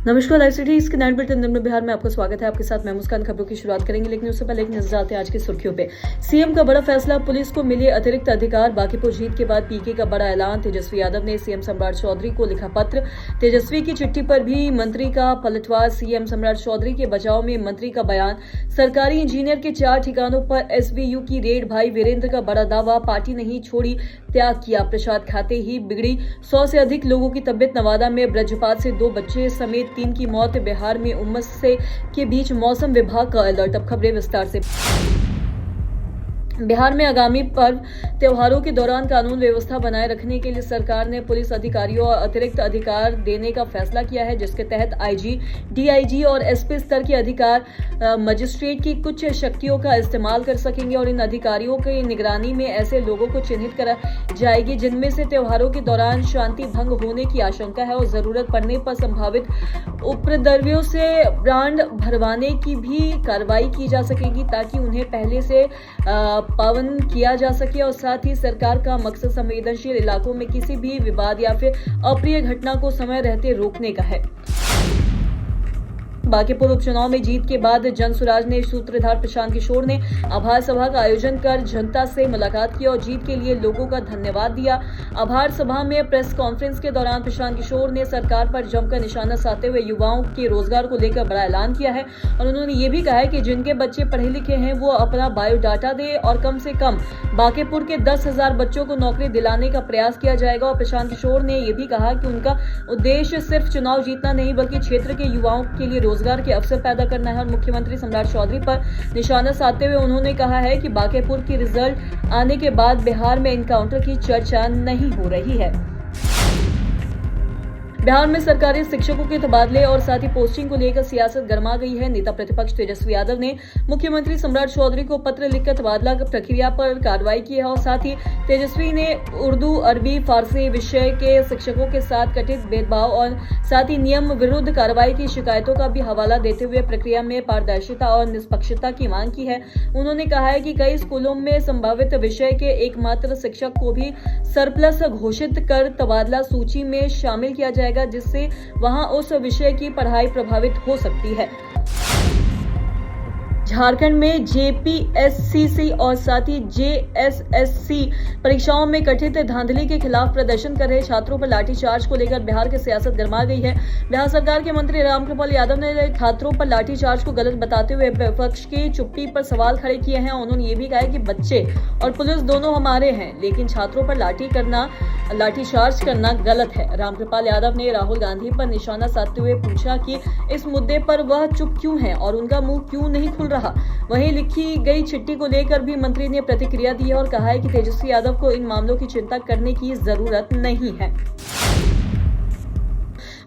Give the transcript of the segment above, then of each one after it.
नमस्कार, live city इसके 9 bulletin दिन में बिहार में आपका स्वागत है। आपके साथ मैं मुस्कान। खबरों की शुरुआत करेंगे, लेकिन उससे पहले एक नजर आते हैं आज की सुर्खियों पे। सीएम का बड़ा फैसला, पुलिस को मिले अतिरिक्त अधिकार। बांकीपुर जीत के बाद पीके का बड़ा ऐलान। तेजस्वी यादव ने सीएम सम्राट चौधरी को लिखा पत्र। तेजस्वी की चिट्ठी पर भी मंत्री का पलटवार। सीएम सम्राट चौधरी के बचाव में मंत्री का बयान। सरकारी इंजीनियर के 4 ठिकानों पर एसवीयू की रेड। भाई वीरेंद्र का बड़ा दावा, पार्टी नहीं छोड़ी, त्याग किया। प्रसाद खाते ही बिगड़ी 100 से अधिक लोगों की तबियत। नवादा में वज्रपात से 2 बच्चे समेत 3 की मौत। बिहार में उमस के बीच मौसम विभाग का अलर्ट। अब खबरें विस्तार से। बिहार में आगामी पर्व त्योहारों के दौरान कानून व्यवस्था बनाए रखने के लिए सरकार ने पुलिस अधिकारियों और अतिरिक्त अधिकार देने का फैसला किया है, जिसके तहत आईजी, डीआईजी और एसपी स्तर के अधिकार मजिस्ट्रेट की कुछ शक्तियों का इस्तेमाल कर सकेंगे और इन अधिकारियों की निगरानी में ऐसे लोगों को चिन्हित करा जाएगी जिनमें से त्योहारों के दौरान शांति भंग होने की आशंका है और जरूरत पड़ने पर संभावित उपद्रवियों से ब्रांड भरवाने की भी कार्रवाई की जा सकेगी, ताकि उन्हें पहले से पावन किया जा सके। और साथ ही सरकार का मकसद संवेदनशील इलाकों में किसी भी विवाद या फिर अप्रिय घटना को समय रहते रोकने का है। बांकीपुर उपचुनाव में जीत के बाद जनसुराज ने सूत्रधार प्रशांत किशोर ने आभार सभा का आयोजन कर जनता से मुलाकात की और जीत के लिए लोगों का धन्यवाद दिया। आभार सभा में प्रेस कॉन्फ्रेंस के दौरान प्रशांत किशोर ने सरकार पर जमकर निशाना साधते हुए युवाओं के रोजगार को लेकर बड़ा ऐलान किया है और उन्होंने ये भी कहा है कि जिनके बच्चे पढ़े लिखे हैं वो अपना बायोडाटा दे और कम से कम बांकीपुर के 10,000 बच्चों को नौकरी दिलाने का प्रयास किया जाएगा। और प्रशांत किशोर ने यह भी कहा कि उनका उद्देश्य सिर्फ चुनाव जीतना नहीं बल्कि क्षेत्र के युवाओं के लिए रोजगार के अवसर पैदा करना है। और मुख्यमंत्री सम्राट चौधरी पर निशाना साधते हुए उन्होंने कहा है कि बांकीपुर की रिजल्ट आने के बाद बिहार में एनकाउंटर की चर्चा नहीं हो रही है। बिहार में सरकारी शिक्षकों के तबादले और साथ ही पोस्टिंग को लेकर सियासत गर्मा गई है। नेता प्रतिपक्ष तेजस्वी यादव ने मुख्यमंत्री सम्राट चौधरी को पत्र लिखकर तबादला प्रक्रिया पर कार्रवाई की है और साथ ही तेजस्वी ने उर्दू, अरबी, फारसी विषय के शिक्षकों के साथ कथित भेदभाव और साथ ही नियम विरुद्ध कार्रवाई की शिकायतों का भी हवाला देते हुए प्रक्रिया में पारदर्शिता और निष्पक्षता की मांग की है। उन्होंने कहा है कि कई स्कूलों में संभावित विषय के एकमात्र शिक्षक को भी सरप्लस घोषित कर तबादला सूची में शामिल किया जाएगा, जिससे वहां उस विषय की पढ़ाई प्रभावित हो सकती है। झारखंड में जेपीएससीसी और साथ ही जेएसएससी परीक्षाओं में कथित धांधली के खिलाफ प्रदर्शन कर रहे छात्रों पर लाठीचार्ज को लेकर बिहार की सियासत गर्मा गई है। बिहार सरकार के मंत्री रामकृपाल यादव ने छात्रों पर लाठीचार्ज को गलत बताते हुए विपक्ष की चुप्पी पर सवाल खड़े किए हैं। उन्होंने ये भी कहा कि बच्चे और पुलिस दोनों हमारे हैं, लेकिन छात्रों पर लाठीचार्ज करना गलत है। रामकृपाल यादव ने राहुल गांधी पर निशाना साधते हुए पूछा कि इस मुद्दे पर वह चुप क्यों है और उनका मुंह क्यों नहीं खुल रहा। वहीं लिखी गई चिट्ठी को लेकर भी मंत्री ने प्रतिक्रिया दी है और कहा है कि तेजस्वी यादव को इन मामलों की चिंता करने की जरूरत नहीं है।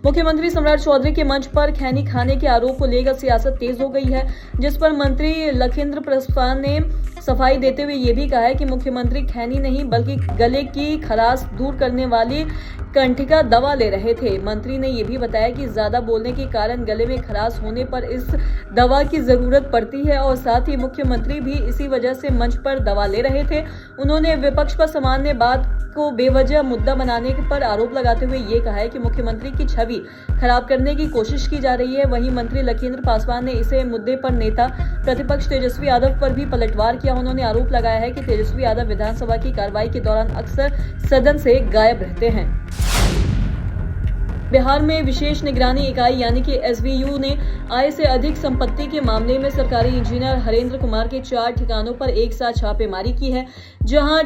मुख्यमंत्री सम्राट चौधरी के मंच पर खैनी खाने के आरोप को लेकर सियासत तेज हो गई है, जिस पर मंत्री लखिंद्र प्रसाद ने सफाई देते हुए ये भी कहा है कि मुख्यमंत्री खैनी नहीं बल्कि गले की खराश दूर करने वाली कंठिका दवा ले रहे थे। मंत्री ने यह भी बताया कि ज्यादा बोलने के कारण गले में खराश होने पर इस दवा की जरूरत पड़ती है और साथ ही मुख्यमंत्री भी इसी वजह से मंच पर दवा ले रहे थे। उन्होंने विपक्ष पर सामान्य बात को बेवजह मुद्दा बनाने पर आरोप लगाते हुए ये कहा है कि मुख्यमंत्री की छवि खराब करने की कोशिश की जा रही है। वहीं मंत्री लखिंद्र पासवान ने इसे मुद्दे पर नेता प्रतिपक्ष तेजस्वी यादव पर भी पलटवार किया। उन्होंने आरोप लगाया है कि तेजस्वी यादव विधानसभा की कार्रवाई के दौरान अक्सर सदन से गायब रहते हैं। बिहार में विशेष निगरानी इकाई यानी कि एसवीयू ने आय से अधिक संपत्ति के मामले में सरकारी इंजीनियर हरेंद्र कुमार के 4 ठिकानों पर एक साथ छापेमारी की है, जहां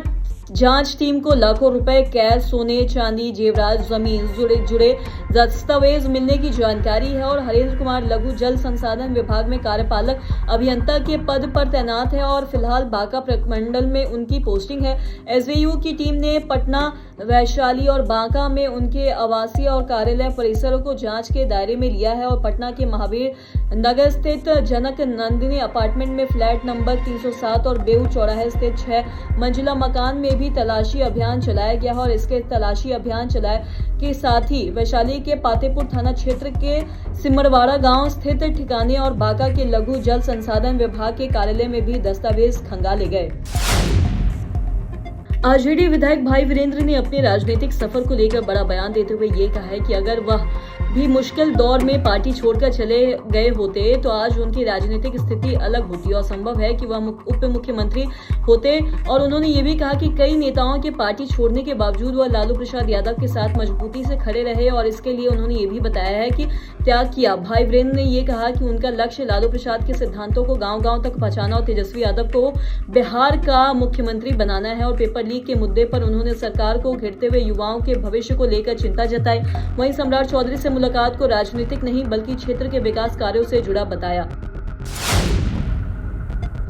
जांच टीम को लाखों रुपए कैश, सोने, चांदी, जेवरात, जमीन जुड़े दस्तावेज मिलने की जानकारी है। और हरेंद्र कुमार लघु जल संसाधन विभाग में कार्यपालक अभियंता के पद पर तैनात है और फिलहाल बांका प्रमंडल में उनकी पोस्टिंग है। एसवीयू की टीम ने पटना, वैशाली और बांका में उनके आवासीय और कार्यालय परिसरों को जांच के दायरे में लिया है और पटना के महावीर नगर स्थित जनक नंदिनी अपार्टमेंट में फ्लैट नंबर 307 और बेऊ चौराहे स्थित 6 मंजिला मकान में भी तलाशी अभियान चलाया गया और इसके तलाशी अभियान चलाए के साथ ही वैशाली के पातेपुर थाना क्षेत्र के सिमरवाड़ा गांव स्थित ठिकाने और बांका के लघु जल संसाधन विभाग के कार्यालय में भी दस्तावेज खंगाले गए। आरजेडी विधायक भाई वीरेंद्र ने अपने राजनीतिक सफर को लेकर बड़ा बयान देते हुए ये कहा है कि अगर वह भी मुश्किल दौर में पार्टी छोड़कर चले गए होते तो आज उनकी राजनीतिक स्थिति अलग होती और संभव है कि वह उप मुख्यमंत्री होते। और उन्होंने ये भी कहा कि कई नेताओं के पार्टी छोड़ने के बावजूद वह लालू प्रसाद यादव के साथ मजबूती से खड़े रहे और इसके लिए उन्होंने ये भी बताया है कि त्याग किया। भाई वीरेंद्र ने ये कहा कि उनका लक्ष्य लालू प्रसाद के सिद्धांतों को गांव-गांव तक पहुंचाना और तेजस्वी यादव को बिहार का मुख्यमंत्री बनाना है। और पेपर लीक के मुद्दे पर उन्होंने सरकार को घेरते हुए युवाओं के भविष्य को लेकर चिंता जताई। वहीं सम्राट चौधरी से मुलाकात को राजनीतिक नहीं बल्कि क्षेत्र के विकास कार्यों से जुड़ा बताया।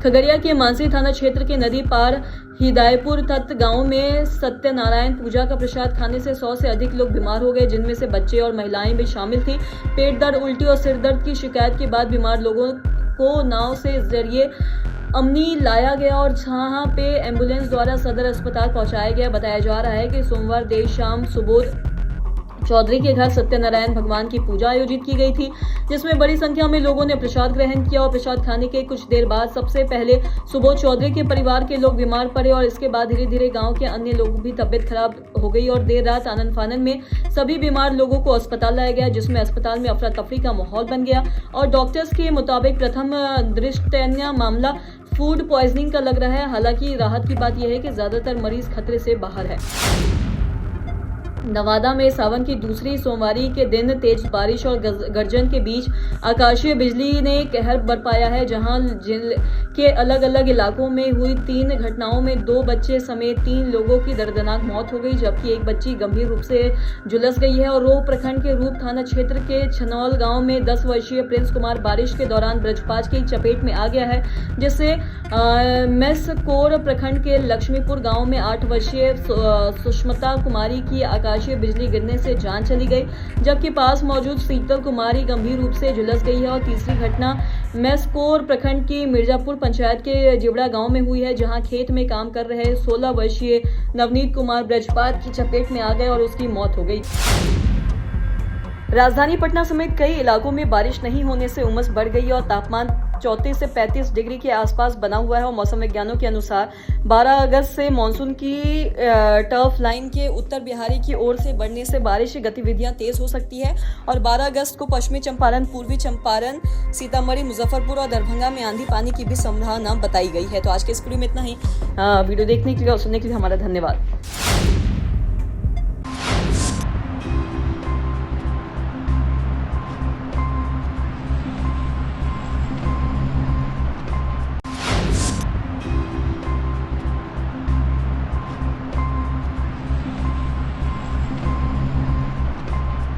खगड़िया के मानसी थाना क्षेत्र के नदी पार हिदायपुर तत्त गांव में सत्यनारायण पूजा का प्रसाद खाने से 100 से अधिक लोग बीमार हो गए, जिनमें से बच्चे और महिलाएं भी शामिल थी। पेट दर्द, उल्टी और सिर दर्द की शिकायत के बाद बीमार लोगों को नाव से जरिए अमनी लाया गया और जहां पे एम्बुलेंस द्वारा सदर अस्पताल पहुंचाया गया। बताया जा रहा है कि सोमवार देर शाम सुबोध चौधरी के घर सत्यनारायण भगवान की पूजा आयोजित की गई थी, जिसमें बड़ी संख्या में लोगों ने प्रसाद ग्रहण किया। और प्रसाद खाने के कुछ देर बाद सबसे पहले सुबोध चौधरी के परिवार के लोग बीमार पड़े और इसके बाद धीरे धीरे गांव के अन्य लोगों की तबियत खराब हो गई और देर रात आनन फानन में सभी बीमार लोगों को अस्पताल लाया गया, जिसमें अस्पताल में अफरा तफरी का माहौल बन गया। और डॉक्टर्स के मुताबिक प्रथम दृष्टया मामला फूड पॉइजनिंग का लग रहा है। हालांकि राहत की बात यह है कि ज्यादातर मरीज खतरे से बाहर है। नवादा में सावन की दूसरी सोमवारी के दिन तेज बारिश और गर्जन के बीच आकाशीय बिजली ने कहर बरपाया है, जहां जिले के अलग अलग इलाकों में हुई 3 घटनाओं में 2 बच्चे समेत 3 लोगों की दर्दनाक मौत हो गई, जबकि एक बच्ची गंभीर रूप से झुलस गई है। और रोह प्रखंड के रूप थाना क्षेत्र के छनौल गांव में 10 वर्षीय प्रिंस कुमार बारिश के दौरान ब्रजपात की चपेट में आ गया है, जिससे मेसकोर प्रखंड के लक्ष्मीपुर गांव में 8 वर्षीय सुष्मिता कुमारी की आकाशीय बिजली गिरने से जान चली गई, जबकि पास मौजूद शीतल कुमारी गंभीर रूप से झुलस गई है। और तीसरी घटना मेसकोर प्रखंड की मिर्जापुर पंचायत के जिवड़ा गांव में हुई है, जहां खेत में काम कर रहे 16 वर्षीय नवनीत कुमार ब्रजपात की चपेट में आ गए और उसकी मौत हो गई। राजधानी पटना समेत कई इलाकों में बारिश नहीं होने से उमस बढ़ गई और तापमान 34 से 35 डिग्री के आसपास बना हुआ है। और मौसम विज्ञानों के अनुसार 12 अगस्त से मानसून की टर्फ लाइन के उत्तर बिहारी की ओर से बढ़ने से बारिश की गतिविधियां तेज हो सकती है। और 12 अगस्त को पश्चिमी चंपारण, पूर्वी चंपारण, सीतामढ़ी, मुजफ्फरपुर और दरभंगा में आंधी पानी की भी संभावना बताई गई है। तो आज के इस वीडियो में इतना ही। वीडियो देखने के लिए और सुनने के लिए हमारा धन्यवाद।